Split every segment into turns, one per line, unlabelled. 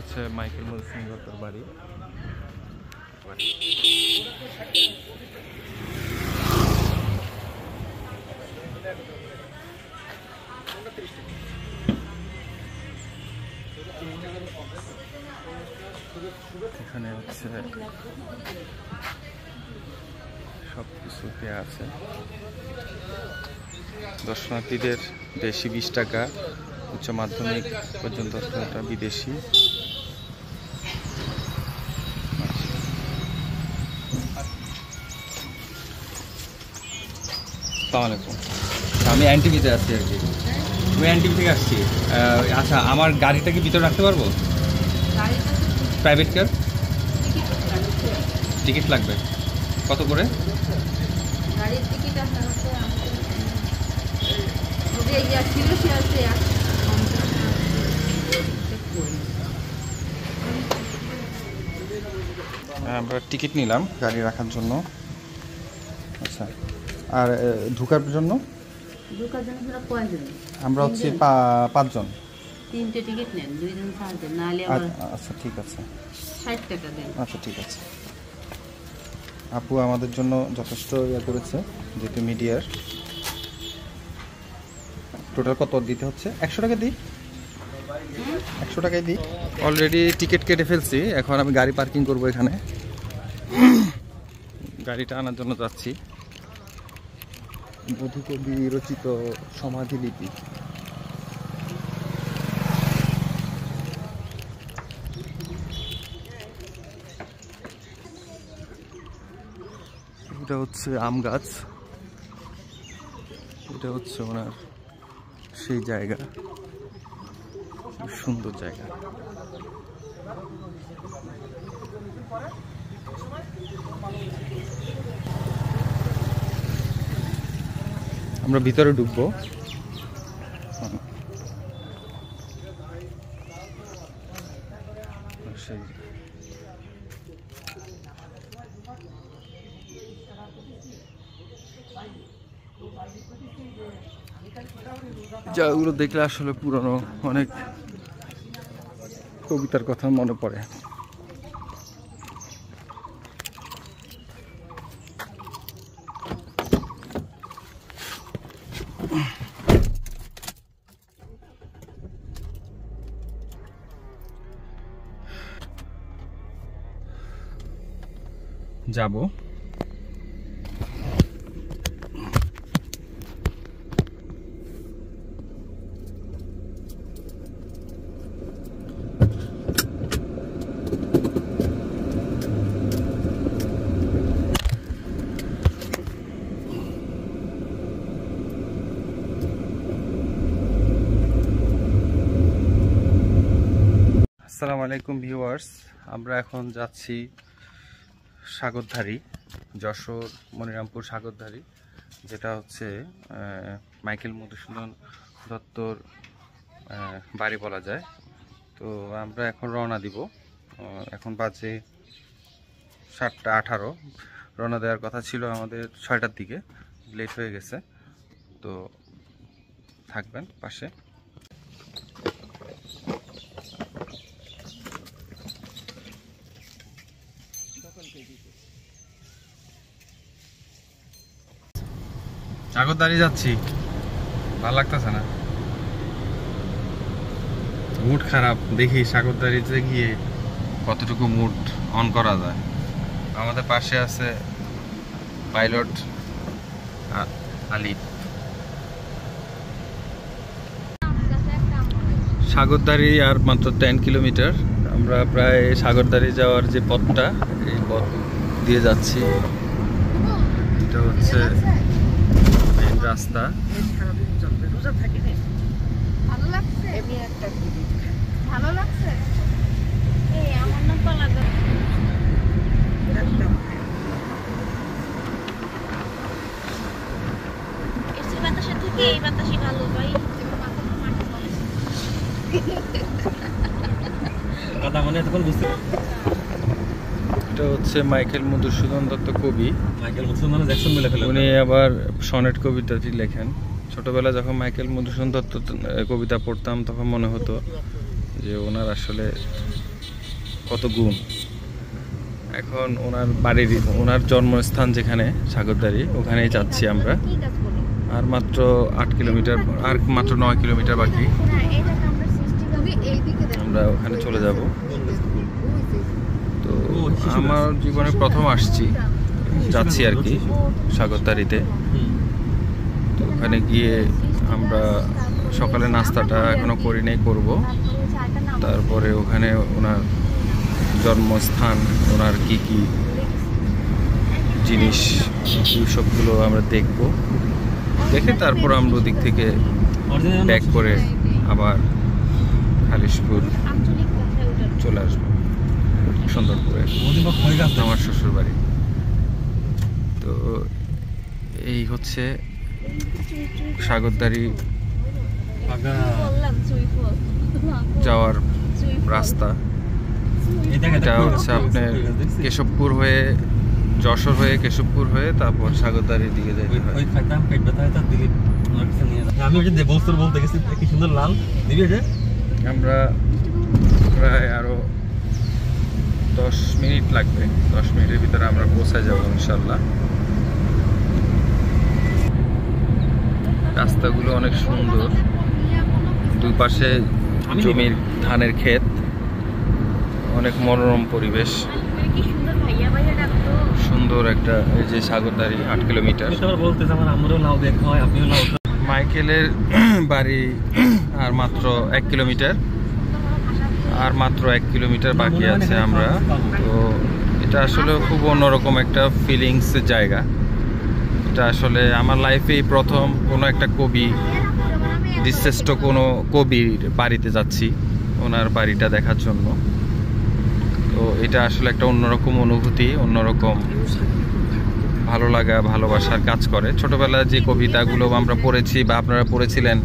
হচ্ছে মাইকেল মধুসূদন দত্তর বাড়ি। এখানে হচ্ছে সব কিছুতে আছে। দর্শনার্থীদের দেশি 20 টাকা, উচ্চ মাধ্যমিক পর্যন্ত বিদেশি। আসসালামাইকুম, আমি এনটিভিতে আছি আর কি। আমি এনটিভি থেকে আসছি। আচ্ছা, আমার গাড়িটা কি ভিতরে রাখতে পারবো? প্রাইভেট কার, টিকিট লাগবে কত করে?
গাড়ির টিকিট
আমরা টিকিট নিলাম গাড়ি রাখার জন্য। আচ্ছা, আর ঢোকার জন্য? আমরা হচ্ছে 5 জন।
3টে টিকিট নেন, 2 জন 4 জন, নালে
আচ্ছা ঠিক আছে,
60 টাকা দেন।
আচ্ছা ঠিক আছে। আপু আমাদের জন্য যথেষ্ট ইয়ে করেছে, যেহেতু মিডিয়ার। টোটাল কত দিতে হচ্ছে? 100 টাকা দিই, 100 টাকায় দিই। অলরেডি টিকিট কেটে ফেলছি, এখন আমি গাড়ি পার্কিং করব এখানে। গাড়িটা আনার জন্য যাচ্ছি। মধুকবি রচিত সমাধিলিপি। এটা হচ্ছে আম গাছ, এটা হচ্ছে ওনার সেই জায়গা, সুন্দর জায়গা। আমরা ভিতরে ঢুকবো। যাগুলো দেখলে আসলে পুরনো অনেক কবিতার কথা মনে পড়ে। যাব আসসালামু আলাইকুম ভিউয়ার্স, আমরা এখন যাচ্ছি সাগরধারী, যশোর মনিরামপুর সাগরধারী, যেটা হচ্ছে মাইকেল মধুসূদন দত্তর বাড়ি বলা যায়। তো আমরা এখন রওনা দিব। এখন বাজে 7টা 18। রওনা দেওয়ার কথা ছিল আমাদের 6টার দিকে, লেট হয়ে গেছে। তো থাকবেন পাশে। সাগরধারী যাচ্ছি, ভালো লাগতেছে না, মুড খারাপ। দেখি সাগরধারীতে গিয়ে কতটুকু মুড অন করা যায়। আমাদের পাশে আছে পাইলট আলী। সাগরধারী আর মাত্র 10 কিলোমিটার। আমরা প্রায় সাগরধারী যাওয়ার যে পথটা, এই পথ দিয়ে যাচ্ছি। এটা হচ্ছে রাস্তা।
ভালো লাগছে। এই আমার না পালা এই বাতাসের থেকে এই বাতাসই ভালো ভাই।
কথা মনে তখন বুঝতে। এটা হচ্ছে মাইকেল মধুসূদন দত্ত কবি। মাইকেল মধুসূদন জ্যাকসন বলে ফেলেন। উনি আবার সনেট কবিতাটি লেখেন। ছোটবেলা যখন মাইকেল মধুসূদন দত্ত কবিতা পড়তাম তখন মনে হতো যে ওনার আসলে কত গুণ। এখন ওনার বাড়ির ওনার জন্মস্থান যেখানে সাগরদাড়ি, ওখানেই যাচ্ছি আমরা। আর মাত্র 8 কিলোমিটার, আর মাত্র 9 কিলোমিটার বাকি, আমরা ওখানে চলে যাব। তো আমার জীবনে প্রথম আসছি, যাচ্ছি আর কি সাগরদাড়িতে। তো ওখানে গিয়ে আমরা সকালে নাস্তাটা এখনো করি নাই, করব। তারপরে ওখানে ওনার জন্মস্থান, ওনার কি কি জিনিস, সবগুলো আমরা দেখব। দেখে তারপর আমরা ওদিক থেকে ব্যাক করে আবার খালিশপুর চলে আসবো, সুন্দরপুরে আমার শ্বশুর বাড়ি। তো এই হচ্ছে সাগরদাড়ি যাওয়ার রাস্তা। এটা হচ্ছে আপনার কেশবপুর হয়ে, যশোর হয়ে, কেশবপুর হয়ে তারপর সাগরদাড়ির দিকে যাইতে হয়। আমরা প্রায় আরো 10 মিনিট লাগবে, 10 মিনিটের ভিতরে আমরা পৌঁছায় যাবো ইনশাল্লাহ। রাস্তাগুলো অনেক সুন্দর, দুই পাশে জমির ধানের ক্ষেত, অনেক মনোরম পরিবেশ, সুন্দর একটা। এই যে সাগরদাড়ি 8 কিলোমিটার। মাইকেলের বাড়ি আর মাত্র 1 কিলোমিটার, আর মাত্র 1 কিলোমিটার বাকি আছে আমরা। তো এটা আসলে খুব অন্যরকম একটা ফিলিংসের জায়গা। এটা আসলে আমার লাইফেই প্রথম কোনো একটা কবি, বিশিষ্ট কোনো কবির বাড়িতে যাচ্ছি, ওনার বাড়িটা দেখার জন্য। তো এটা আসলে একটা অন্যরকম অনুভূতি, অন্যরকম ভালো লাগা, ভালোবাসার কাজ করে। ছোটবেলায় যে কবিতাগুলো আমরা পড়েছি বা আপনারা পড়েছিলেন,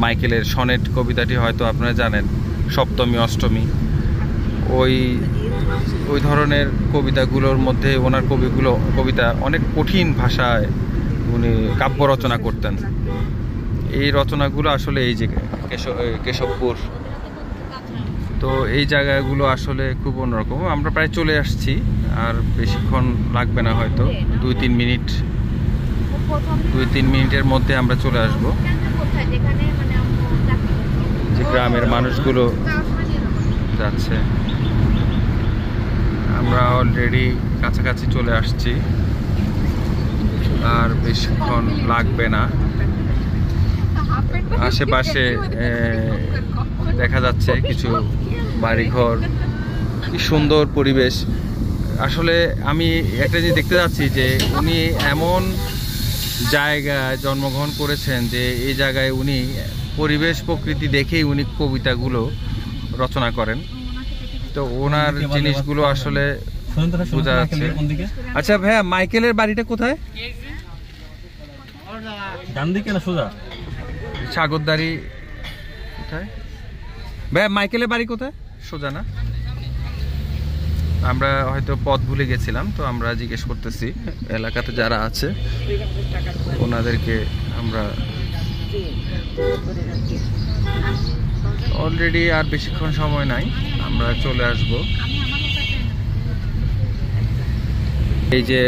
মাইকেলের সনেট কবিতাটি হয়তো আপনারা জানেন, সপ্তমী অষ্টমী, ওই ধরনের কবিতাগুলোর মধ্যে ওনার কবিতা অনেক কঠিন ভাষায় উনি কাব্য রচনা করতেন। এই রচনাগুলো আসলে এই যে কেশবপুর, তো এই জায়গাগুলো আসলে খুব অন্যরকম। আমরা প্রায় চলে আসছি, আর বেশিক্ষণ লাগবে না, হয়তো 2-3 মিনিটের মধ্যে আমরা চলে আসব। যে গ্রামের মানুষগুলো যাচ্ছে, আমরা অলরেডি কাছাকাছি চলে আসছি, আর বেশিক্ষণ লাগবে না। আশেপাশে দেখা যাচ্ছে কিছু বাড়িঘর, কি সুন্দর পরিবেশ। আসলে আমি একটা জিনিস দেখতে যাচ্ছি যে উনি এমন জায়গায় জন্মগ্রহণ করেছেন যে এই জায়গায় উনি পরিবেশ প্রকৃতি দেখেই উনি কবিতাগুলো রচনা করেন। তো ওনার জিনিসগুলো আসলে বোঝা যাচ্ছে। আচ্ছা ভাইয়া, মাইকেলের বাড়িটা কোথায়? ডান দিকে না সোজা? সাগরদাড়ি কোথায় ভাইয়া? মাইকেলের বাড়ি কোথায়? সোজা না? আমরা হয়তো পথ ভুলে গেছিলাম, তো আমরা জিজ্ঞেস করতেছি এলাকাতে যারা আছে ওনাদেরকে। আমরা অলরেডি আর বেশিক্ষণ সময় নাই, আমরা চলে আসব। এই যে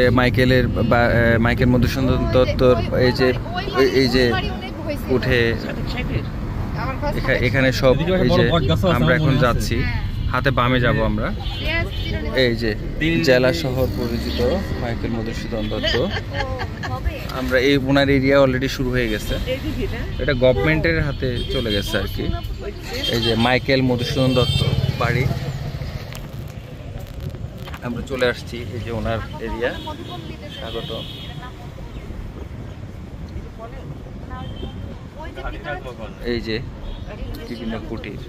মাইকেল মধুসূদন দত্তর এই যে উঠে এখানে সব, এই যে আমরা এখন যাচ্ছি, হাতে বামে যাব আমরা। এই যে জেলা শহর পরিচিত মাইকেল মধুসূদন দত্ত, আমরা এই ওনার এরিয়া অলরেডি শুরু হয়ে গেছে, এটা গভর্নমেন্টের হাতে চলে গেছে আর কি। এই যে মাইকেল মধুসূদন দত্ত বাড়ি, আমরা চলে আসছি। এই যে ওনার এরিয়া, স্বাগত। এই যে বিভিন্ন কুটির,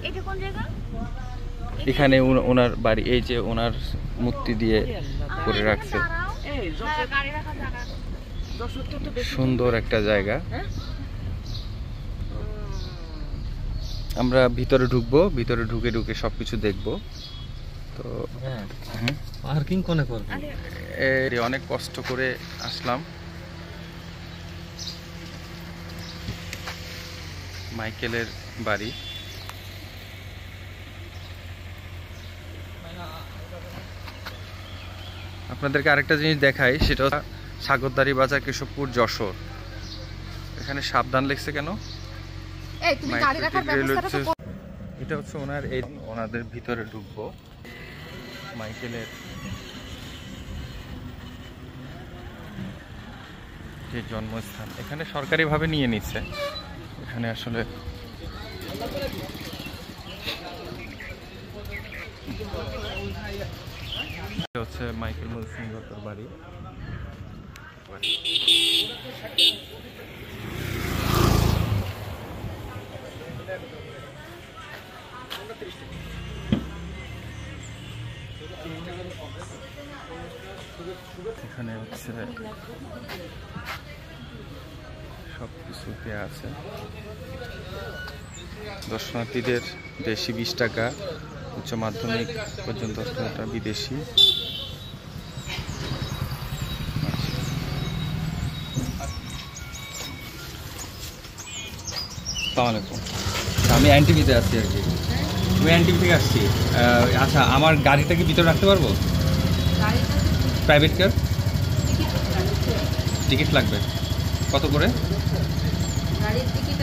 এখানে ওনার বাড়ি। এই যে ওনার মূর্তি দিয়ে করে রাখছে, সুন্দর একটা জায়গা। আমরা ভিতরে ঢুকবো, ভিতরে ঢুকে সবকিছু দেখবো। তো পার্কিং কোনে করব? অনেক কষ্ট করে আসলাম মাইকেলের বাড়ি। আপনাদেরকে আরেকটা জিনিস দেখাই, সেটা সাগরদাড়ি বাজার, কেশবপুর, যশোর। এখানে সাবধান লিখছে কেন?
এই তুমি গাড়ি রাখার ব্যবস্থাটা তো
এটা হচ্ছে ওনাদের ভিতরে ঢুকবো। মাইকেলের যে জন্মস্থান, এখানে সরকারিভাবে নিয়ে নিচ্ছে। এখানে আসলে হচ্ছে মাইকেল মধুসূদন বাড়ি। এখানে হচ্ছে সবকিছুতে আছে। দর্শনার্থীদের দেশি 20 টাকা, উচ্চ মাধ্যমিক পর্যন্ত 10 টাকা, বিদেশি। আসসালামাইকুম, আমি এনটিভিতে আছি আর কি। আমি এনটিভি থেকে আসছি। আচ্ছা, আমার গাড়িটা কি ভিতরে রাখতে পারবো? প্রাইভেট কার, টিকিট লাগবে কত করে?
গাড়ির টিকিট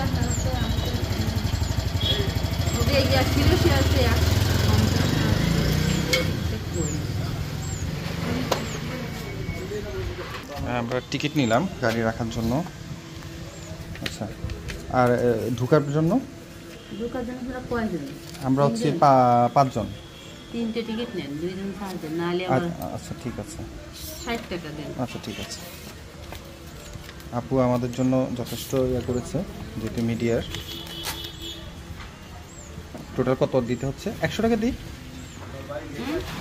আমরা টিকিট নিলাম গাড়ি রাখার জন্য। আচ্ছা, আর ঢোকার জন্য? আমরা হচ্ছে 5 জন।
3টে টিকিট নেন, 2 জন 4 জন, নালে
আচ্ছা ঠিক আছে,
60 টাকা দেন।
আচ্ছা ঠিক আছে। আপু আমাদের জন্য যথেষ্ট করেছে, যেহেতু মিডিয়ার। টোটাল কত দিতে হচ্ছে? 100 টাকা দিই,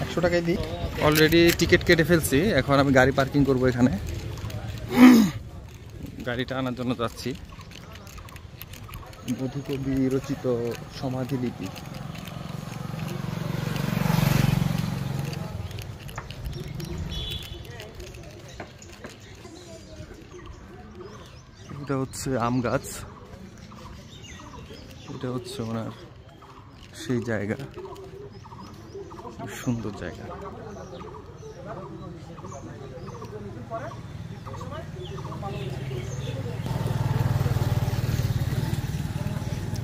100 টাকাই দিই। অলরেডি টিকিট কেটে ফেলছি, এখন আমি গাড়ি পার্কিং করব এখানে। গাড়িটা আনার জন্য যাচ্ছি। মধুকবি রচিত সমাধিলিপি। এটা হচ্ছে আম গাছ, এটা হচ্ছে ওনার সেই জায়গা, সুন্দর জায়গা।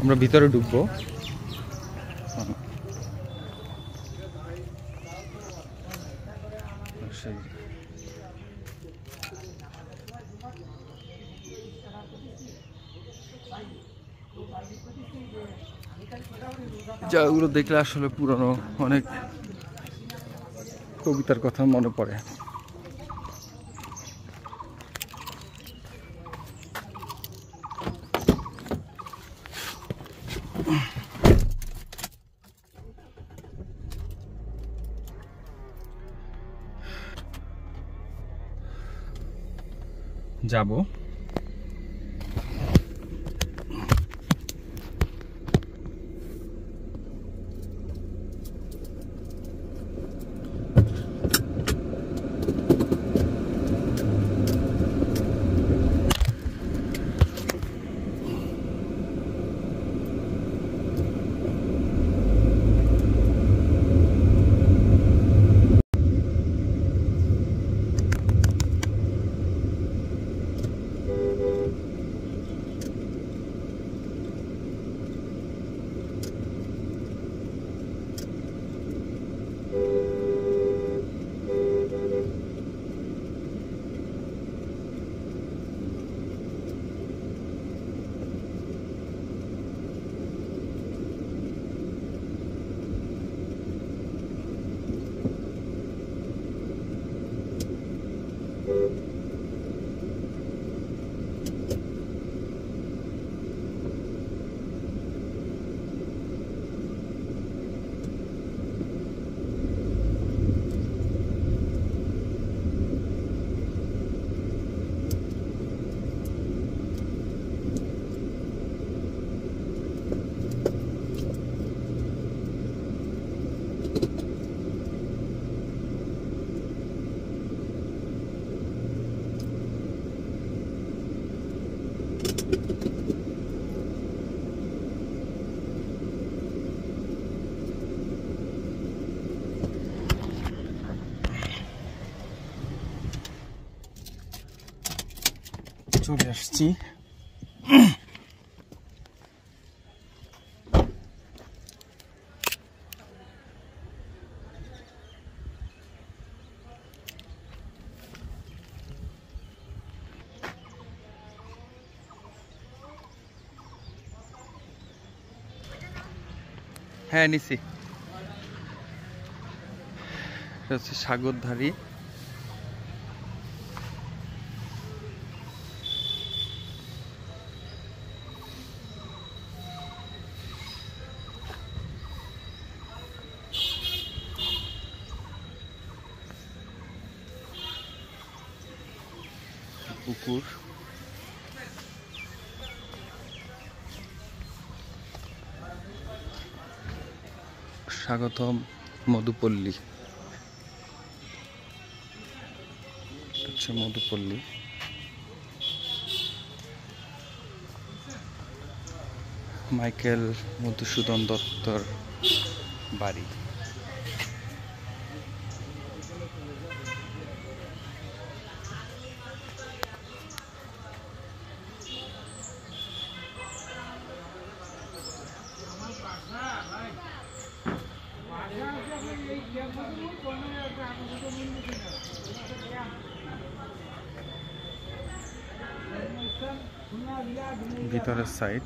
আমরা ভিতরে ঢুকবো। জায়গাগুলো দেখলে আসলে পুরনো অনেক কবিতার কথা মনে পড়ে। যাব চলে আসছি। হ্যাঁ নিছি। এটা হচ্ছে সাগরধারী। পুকুর, স্বাগতম মধুপল্লী, হচ্ছে মধুপল্লী। মাইকেল মধুসূদন দত্তর বাড়ি। ভিতরের সাইড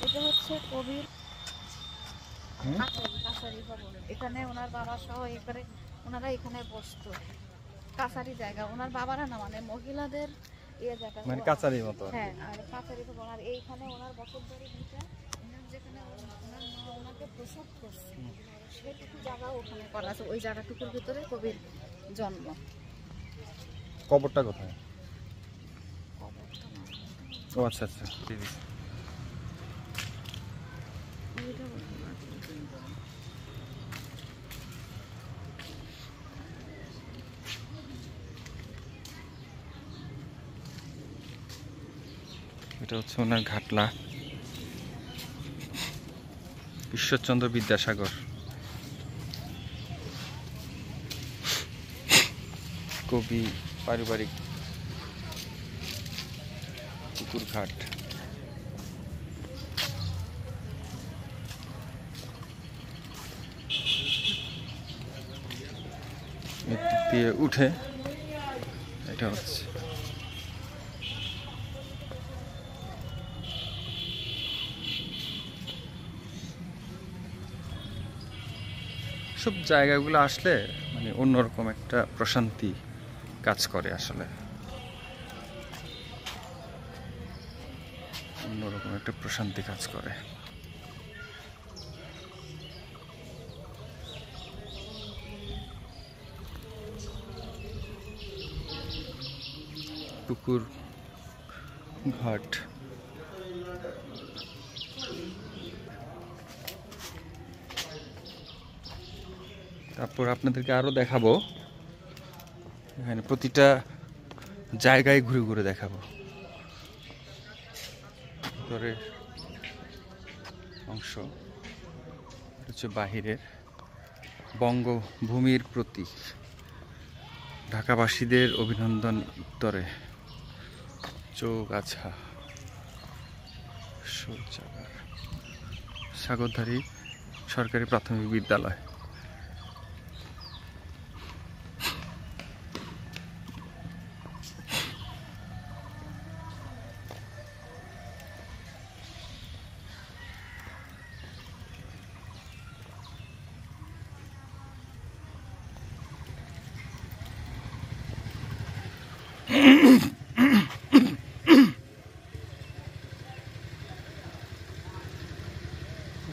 এটা হচ্ছে কবির কাছারি ভবন। এখানে ওনার বাবা সহ এবারে ওনারা এখানে বসতো। কাছারি জায়গা ওনার বাবারা না, মানে মহিলাদের ইয়ে জায়গা,
মানে কাছারির মতো।
হ্যাঁ, আর কাছারি ভবন। আর এইখানে ওনার বসতবাড়ি ভিটা, ওনার যেখানে ওনার মা ওনাকে প্রসব করছে সেটুকু জায়গা ওখানে করা আছে। ওই জায়গাটুকুর ভিতরে কবির জন্ম।
কবরটা কোথায়? ও আচ্ছা আচ্ছা, ঠিক আছে। এটা হচ্ছে ওনার ঘাটলা। ঈশ্বরচন্দ্র বিদ্যাসাগর কবি পারিবারিক পুকুর ঘাট। এদিক দিয়ে উঠে এটা হচ্ছে সব জায়গাগুলো আসলে মানে অন্যরকম একটা প্রশান্তি কাজ করে। আসলে অন্যরকম একটা প্রশান্তি কাজ করে। পুকুর ঘাট, তারপর আপনাদেরকে আরো দেখাবো। এখানে প্রতিটা জায়গায় ঘুরে ঘুরে দেখাবো। ভিতরের অংশ হচ্ছে বাহিরের। বঙ্গভূমির প্রতি ঢাকাবাসীদের অভিনন্দন উত্তরে চৌগাছা শৌচাগার, সাগরধারী সরকারি প্রাথমিক বিদ্যালয়।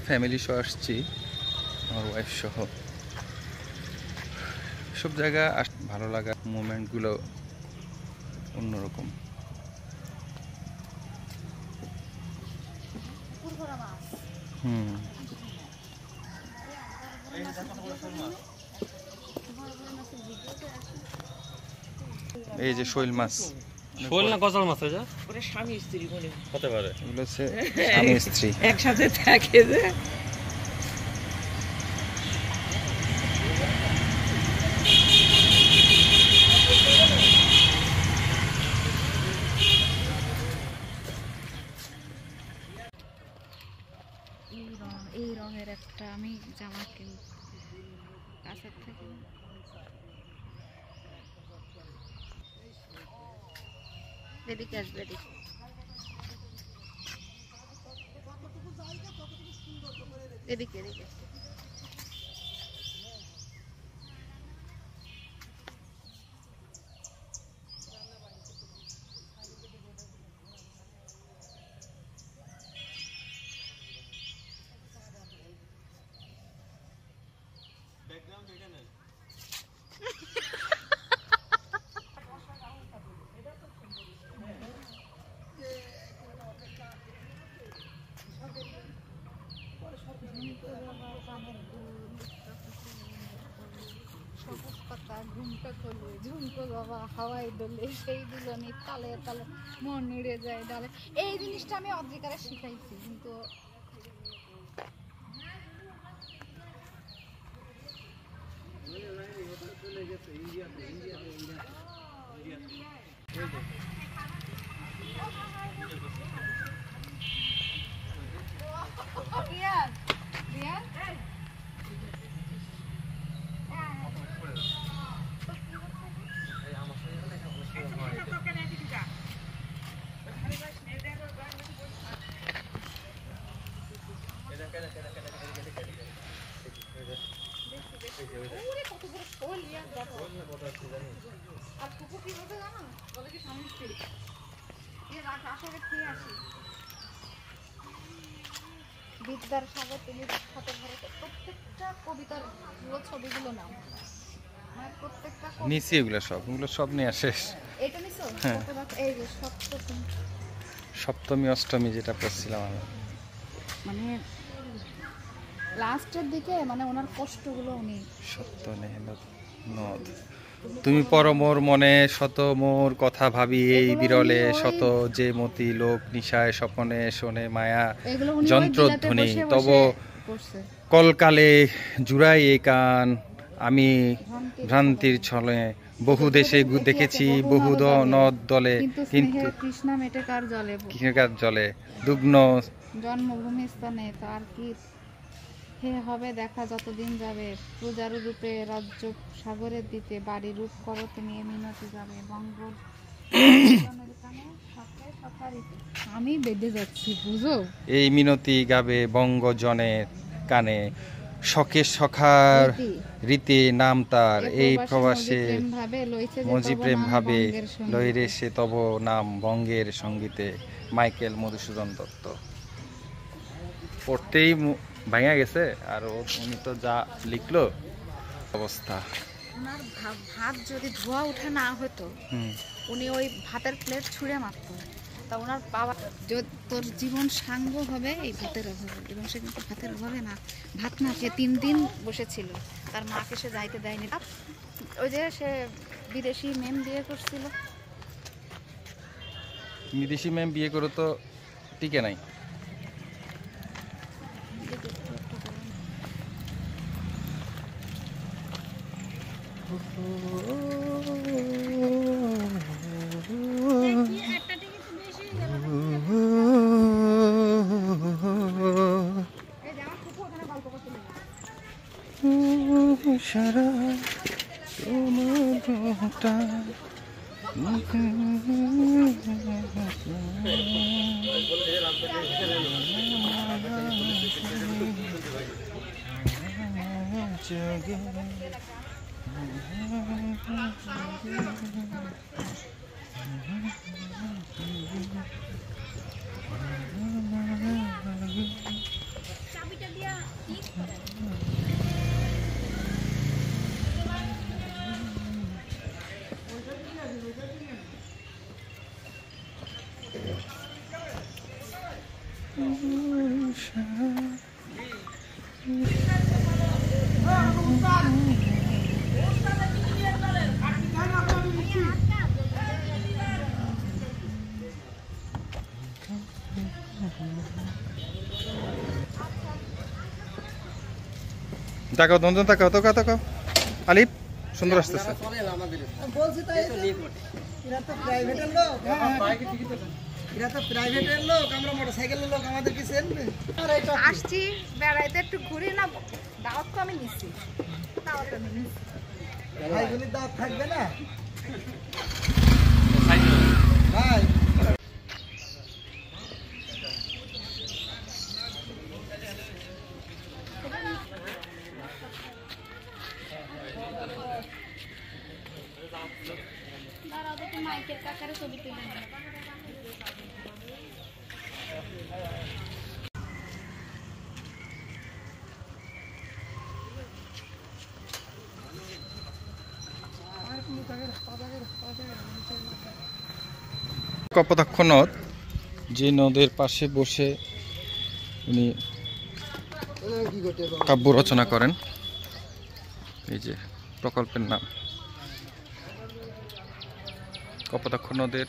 ফ্যামিলি সহ আসছি, আমার ওয়াইফ সহ। সব জায়গা ভালো লাগা মোমেন্টগুলো অন্যরকম। এই যে শৈল মাছ,
শৈল না গজাল মাছ হয় যা,
ওরা স্বামী স্ত্রী বলে
হতে পারে।
এগুলো হচ্ছে স্বামী স্ত্রী।
একসাথে থাকে যে।
এই রঙের একটা আমি জামা কিনি কাছের থেকে। এদিকে আসবে, এদিকে। এদিকে এদিকে ঘুমটা করলে ঝুমকো বাবা হাওয়াই দোলে, সেই দুলনি তালে তালে মন উড়ে যায় ডালে। এই জিনিসটা আমি অধিকারে শিখাইছি, কিন্তু বিদ্যাসাগর তিনি বিখ্যাত ভারতের প্রত্যেকটা কবিতার ছবিগুলো নাম, মানে প্রত্যেকটা
নিচে এগুলো সব নিয়ে শেষ।
এটা নিছো? হ্যাঁ, এই যে
সপ্তমী অষ্টমী যেটা পড়ছিলাম আমি,
মানে লাস্টের দিকে, মানে ওনার কষ্টগুলো উনি
সত্য নদ তুমি পরমোর মনে শত মোর কথা ভাবি এই বিরলে শত যে মতি লোক নিশায় স্বপনে শোনে মায়া যন্ত্রধ্বনি তব কলকালে জুড়াই এই কান আমি ভ্রান্তির ছলে বহু দেশে দেখেছি বহু নদ দলে কিন্তু
কৃষ্ণা মেটে কার
জলে দুগ্ন
জন্মভূমি স্থানে তার কি হে হবে দেখা যতদিন যাবে পূজার রূপে রাজ্য সাগরের দিতে বাড়ি রূপ করো তুমি মিনতি যাবে বঙ্গ। আমি বেঁধে যাচ্ছি বুঝো,
এই মিনতি গাবে বঙ্গজনের কানে শখে সখার রীতি নাম তার এই প্রবাসে মজি প্রেম ভাবে লইরে সে তব নাম বঙ্গের সঙ্গীতে। মাইকেল মধুসূদন দত্ত। পড়তেই ভাঙা গেছে, আর উনি তো যা লিখলো অবস্থা।
ওনার ভাত যদি ধোয়া উঠে না হতো, উনি ওই ভাতের প্লেট ছুঁড়ে মারতো। তা ওনার বাবা, তোর জীবন সাঙ্গ হবে এই ভাতের অভাবে, এবং সে কিন্তু ভাতের অভাবে না, ভাত না খেয়ে 3 দিন বসেছিল। তার মাকে সে যাইতে দেয়নি। ওই যে সে বিদেশি মেম বিয়ে করছিল,
বিদেশি মেম বিয়ে করে তো টিকে নাই। সারা
চাবিটা দিয়া
Oh তাকাও দন্দন, তাকাও তাকাও তাকাও। আলিফ সুন্দর আসতেছে।
বলছি তাই এরা তো প্রাইভেটের লোক, এরা তো প্রাইভেটের লোক, আমরা মোটরসাইকেলের লোক, আমাদের কি চেনবে?
আসছি বেড়াইতে, একটু ঘুরি না, দাওয়াত তো আমি নিচ্ছি, দাওয়াত আমি নিচ্ছি।
ভাইগুলির দাওয়াত থাকবে না ভাই?
মাইকের কাকারে ছবি তুলে
কপোতাক্ষ নদ, যে নদের পাশে বসে উনি কাব্য রচনা করেন। এই যে প্রকল্পের নাম কপোতাক্ষ নদের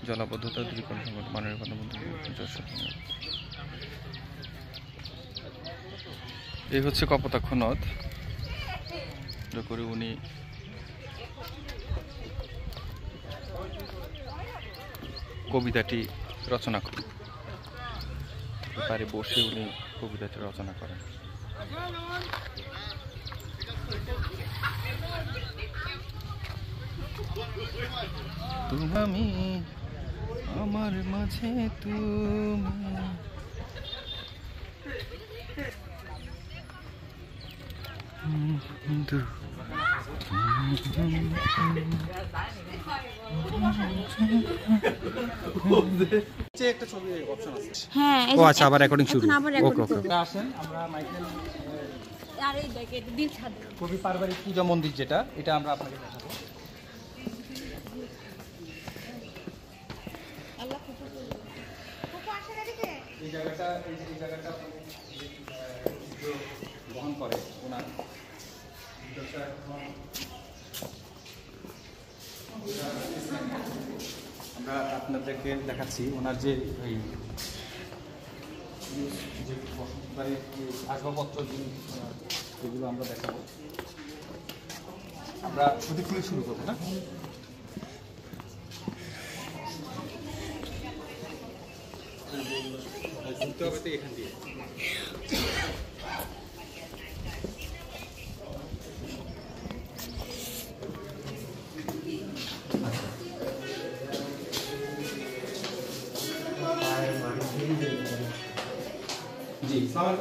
জলাবদ্ধতা দূরীকরণ মানের এই হচ্ছে কপোতাক্ষ নদ, করে উনি কবিতাটি রচনা করেন। পারে বসে উনি কবিতাটি রচনা করেন। তুমি আমার মাঝে তুমি
হ্যাঁ।
ও আচ্ছা, আবার রেকর্ডিং শুরু। ওকে ওকে।
আসেন আমরা মাইকেল
আর এই দেখে দিল ছাদ
কবি পারিবারিক পূজা মন্দির, যেটা এটা আমরা আপনাকে দেখাবো। এই জায়গাটা বহন করে ওনার। আমরা আপনাদেরকে দেখাচ্ছি ওনার যে এই যে বসতবাড়ির যে আসবাবপত্র এগুলো আমরা দেখাবো। আমরা প্রদীপ খুলে শুরু করবো না? ঘুরতে হবে তো এখান দিয়ে। জি সালাম।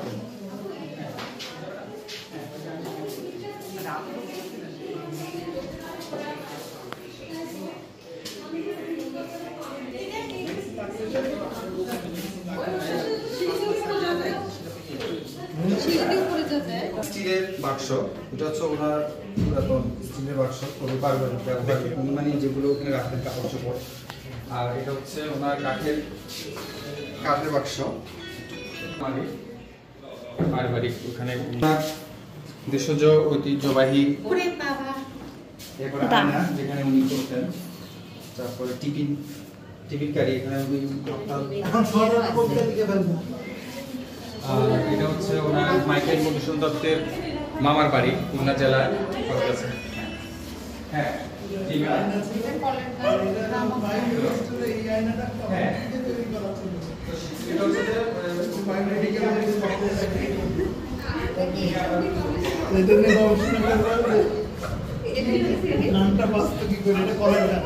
স্টিলের বাক্স, এটা হচ্ছে ওনার পুরাতন স্টিলের বাক্স, কবি পারিবারিক ব্যবহার, মানে যেগুলো ওখানে রাখতেন কাপড় চোপড়। আর এটা হচ্ছে ওনার কাঠের বাক্স, পারিবারিক। ওখানে দেশজ ঐতিহ্যবাহী আয়না যেখানে উনি করতেন। তারপরে টিফিন কারি এখানে উনি করতেন। আর এটা হচ্ছে ওনার মাইকেল মধুসূদন দত্তের মামার বাড়ি, খুলনা জেলায়। হ্যাঁ, নামটা বাস্তবিক করে এটা করা যায়।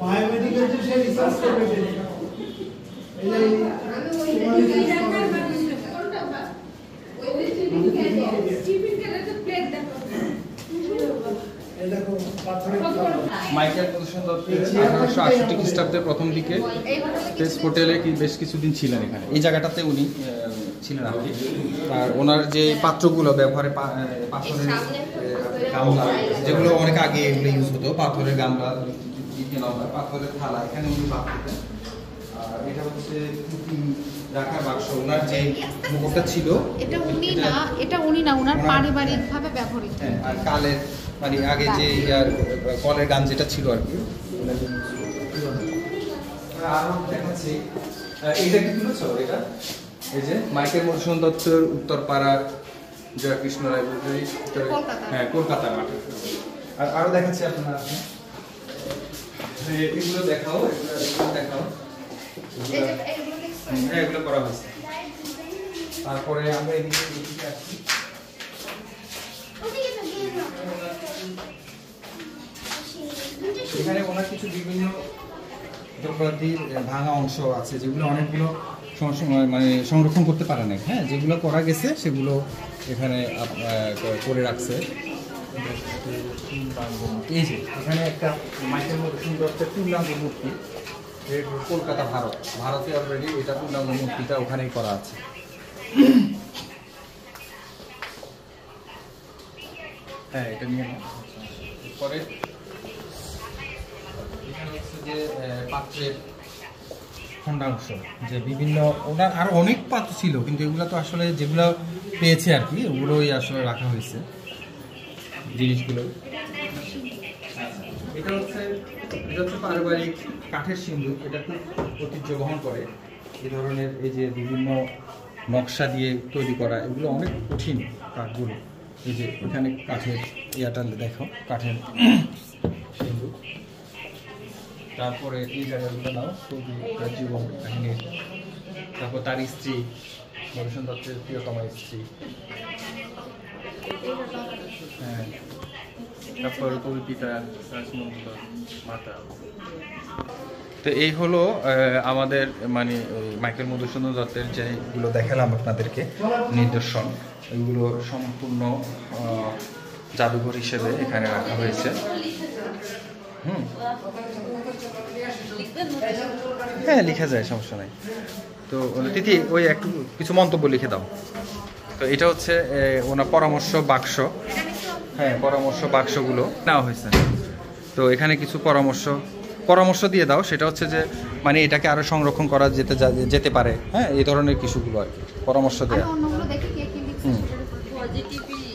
বায়োমেডিক্যাল যে সে রিসার্চ করবে, মাইকেল মধুসূদন দত্ত 1868 খ্রিস্টাব্দের প্রথম দিকে স্পেস হোটেলে বেশ কিছুদিন ছিলেন এখানে। এই জায়গাটাতে উনি ছিলেন আর কি। আর ওনার যে পাত্রগুলো ব্যবহারে পাথরের গামলা, যেগুলো অনেক আগে এগুলো ইউজ হতো, পাথরের গামলা, পাথরের থালা, এখানে উনি ভাত খেতেন। আর এটা হচ্ছে পুঁতি রাখার বাক্স, ওনার যে মুকুটটা ছিল
এটা উনি না ওনার পারিবারিকভাবে ব্যবহৃত।
হ্যাঁ, আর কালের মানে আগে যে কলের গান যেটা ছিল আর কি। আরো দেখাচ্ছি, এইটা কি তুলেছ? এটা এই যে মাইকেল মধুসূদন দত্তের উত্তরপাড়া জয়কৃষ্ণ লাইব্রেরি, হ্যাঁ কলকাতা মাঠে। আর আরো দেখাচ্ছি আপনারা, এগুলো দেখাও, এগুলো দেখাও, হ্যাঁ এগুলো করা হয়েছে। তারপরে আমরা এদিকে আসছি, এখানে ওনার কিছু বিভিন্ন দ্রব্যাদির ভাঙা অংশ আছে, যেগুলো অনেকগুলো মানে সংরক্ষণ করতে পারে না। হ্যাঁ, যেগুলো করা গেছে সেগুলো এখানে করে রাখছে। এই যে এখানে একটা মাইকেল মধুসূদন দত্তের পূর্ণাঙ্গ মূর্তি, কলকাতা ভারতে অলরেডি এটা পূর্ণাঙ্গ মূর্তিটা ওখানেই করা আছে। হ্যাঁ, এটা নিয়ে পরে এখানে হচ্ছে যে পাত্রের খণ্ডাংশ, যে বিভিন্ন ওনার আরো অনেক পাত্র ছিল, কিন্তু এগুলো তো আসলে যেগুলো পেয়েছে আর কি ওগুলোই আসলে রাখা হয়েছে জিনিসগুলো। এটা হচ্ছে পারিবারিক কাঠের সিন্দুক, এটা খুব ঐতিহ্য বহন করে। এই ধরনের এই যে বিভিন্ন নকশা দিয়ে তৈরি করা, এগুলো অনেক কঠিন কাঠগুলো। এই যে এখানে কাঠের ইয়াটা দেখো, কাঠের সিন্দুক। তারপরে এই জায়গাগুলো নাও, খুবই জীবন কাহিনী। তারপর তার স্ত্রী, মধুসূদন দত্তের প্রিয়তমা স্ত্রী। হ্যাঁ, তারপর কবি পিতা রাজমোহন মাতা। তো এই হলো আমাদের মানে মাইকেল মধুসূদন দত্তের যেগুলো দেখালাম আপনাদেরকে নিদর্শন, এগুলো সম্পূর্ণ জাদুঘর হিসেবে এখানে রাখা হয়েছে। হ্যাঁ, লিখা যায়, সমস্যা নাই। তো তিথি ওই একটু কিছু মন্তব্য লিখে দাও। তো এটা হচ্ছে ওনার পরামর্শ বাক্স। হ্যাঁ, পরামর্শ বাক্সগুলো নেওয়া হয়েছে। তো এখানে কিছু পরামর্শ দিয়ে দাও, সেটা হচ্ছে যে মানে এটাকে আরো সংরক্ষণ করা যেতে পারে। হ্যাঁ, এই ধরনের কিছুগুলো আর কি পরামর্শ দেওয়া।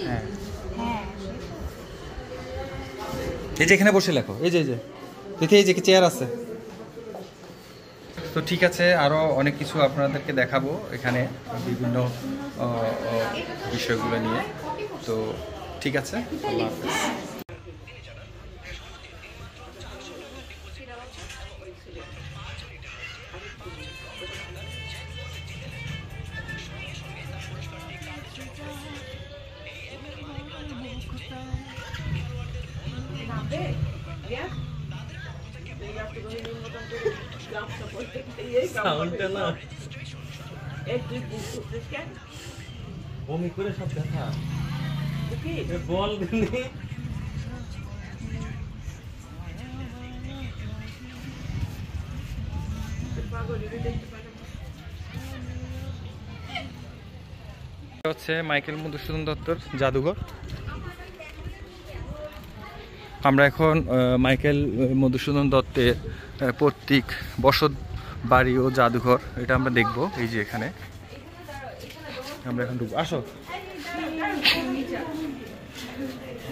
হ্যাঁ, এই যে এখানে বসে লেখো, এই যে তিথি এই যে চেয়ার আছে। তো ঠিক আছে, আরও অনেক কিছু আপনাদেরকে দেখাবো এখানে বিভিন্ন বিষয়গুলো নিয়ে। তো ঠিক আছে, আল্লাহ হাফেজ।
সাউন্ডটা না বমি করে সব দেখা বল দিনি।
হচ্ছে মাইকেল মধুসূদন দত্তর জাদুঘর। আমরা এখন মাইকেল মধুসূদন দত্তের পৈতৃক বসত বাড়ি ও জাদুঘর এটা আমরা দেখব। এই যে এখানে আমরা এখন ঢুকবো, আসো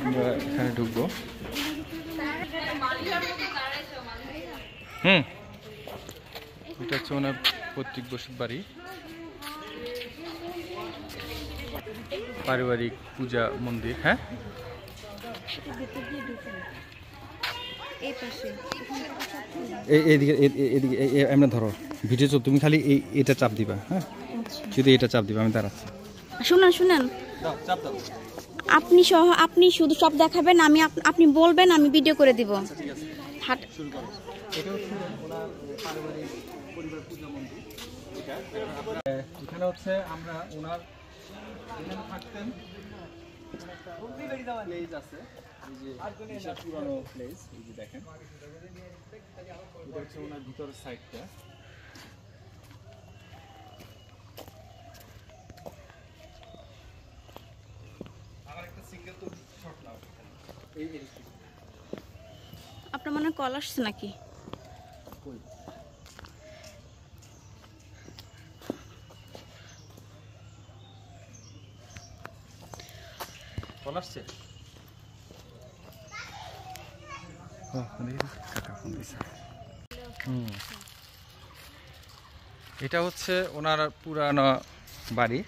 আমরা এখানে ঢুকবো। এটা হচ্ছে ওনার পৈতৃক বসত বাড়ি, পারিবারিক পূজা মন্দির। হ্যাঁ, এইদিকে এমনি ধরো ভিডিও, তুমি খালি এটা চাপ দিবা। হ্যাঁ, শুধু এটা চাপ দিবা, আমি দাঁড়াচ্ছি।
শুনেন আপনি শুধু সব দেখাবেন, আপনি বলবেন, আমি ভিডিও করে দিব।
এখানে হচ্ছে আমরা ওনার এখানে থাকতেন, প্লেস আছে, এই যে পুরানো প্লেস, এই যে দেখেন এটা হচ্ছে ওনার ভিতরের সাইডটা। আমার একটা সিঙ্গেল তো শট নাও।
আপনার মনে হয় কল আসছে নাকি?
কল আসছে? এটা হচ্ছে ওনার পুরানো বাড়ি।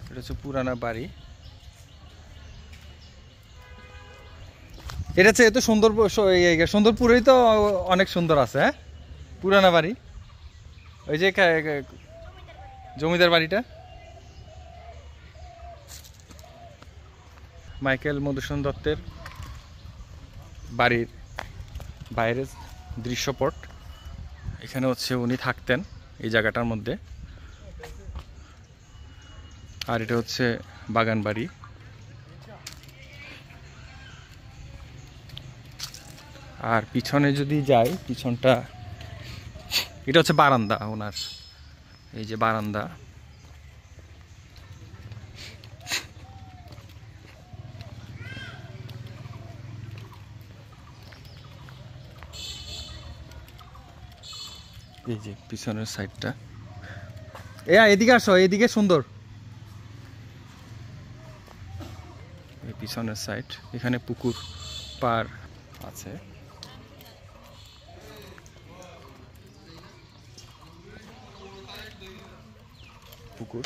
এটা হচ্ছে পুরানো বাড়ি। এটা হচ্ছে এত সুন্দর, সুন্দরপুরেই তো অনেক সুন্দর আছে। হ্যাঁ, পুরানো বাড়ি, ওই যে জমিদার বাড়িটা। মাইকেল মধুসূদন দত্তের বাড়ির বাইরের দৃশ্যপট। এখানে হচ্ছে উনি থাকতেন এই জায়গাটার মধ্যে। আর এটা হচ্ছে বাগান বাড়ি। আর পিছনে যদি যাই, পিছনটা এটা হচ্ছে বারান্দা ওনার। এই যে বারান্দা, এই যে পিছনের সাইডটা। এদিকে আসো, এদিকে সুন্দর এই পিছনের সাইড। এখানে পুকুর পার আছে। পুকুর।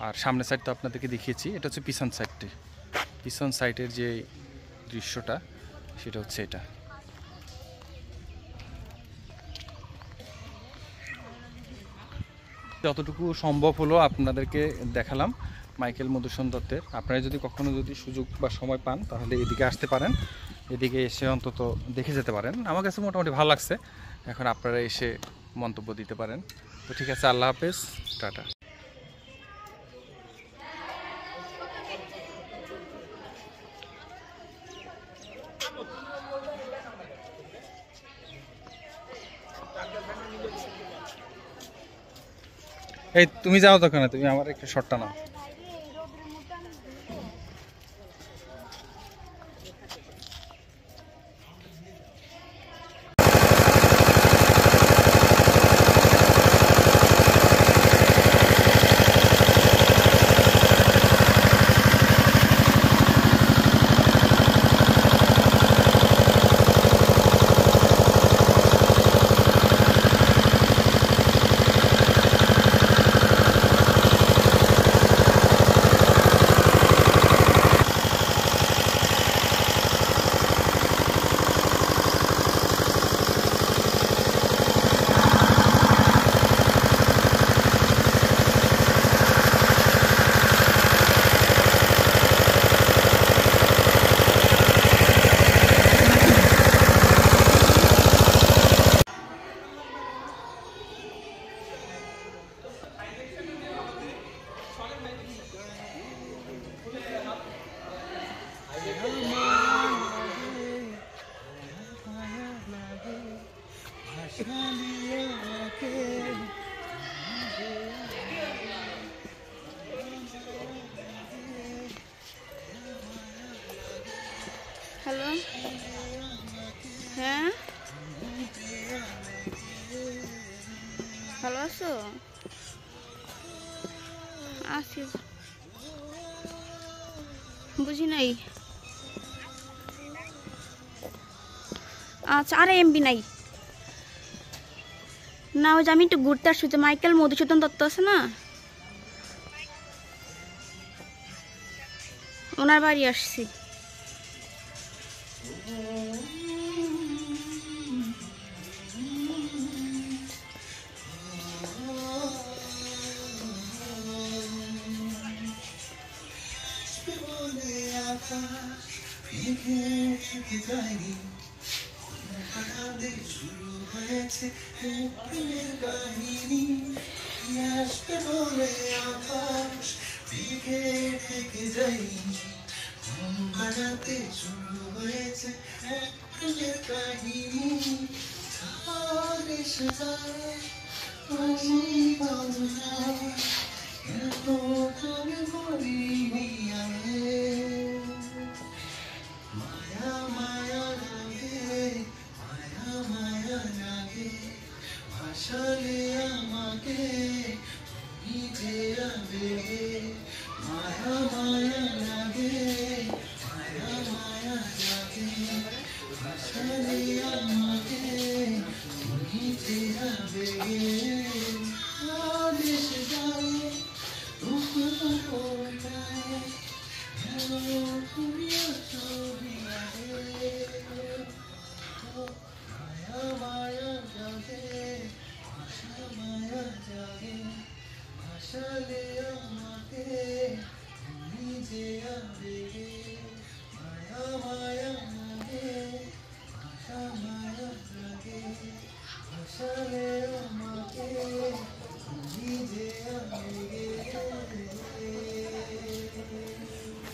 আর সামনের সাইড তো আপনাদেরকে দেখিয়েছি। এটা হচ্ছে পিছন সাইডটি। পিছন সাইডের যে দৃশ্যটা সেটা হচ্ছে এটা। যতটুকু সম্ভব হলো আপনাদেরকে দেখালাম মাইকেল মধুসূদন দত্তের। আপনারা যদি কখনো সুযোগ বা সময় পান তাহলে এদিকে আসতে পারেন, এদিকে এসে অন্তত দেখে যেতে পারেন। আমার কাছে মোটামুটি ভালো লাগছে। এখন আপনারা এসে মন্তব্য দিতে পারেন। তো ঠিক আছে, আল্লাহ হাফেজ, টাটা। এই তুমি যাও তখন, তুমি আমার একটু শটটা নাও।
হ্যালো, হ্যাঁ ভালো আছো? আছি, বুঝি নাই। আচ্ছা, আরে এমবি নাই না। ওই যে আমি একটু ঘুরতে আসছি, যে মাইকেল মধুসূদন দত্ত আছে না, ওনার বাড়ি আসছি।
মায়া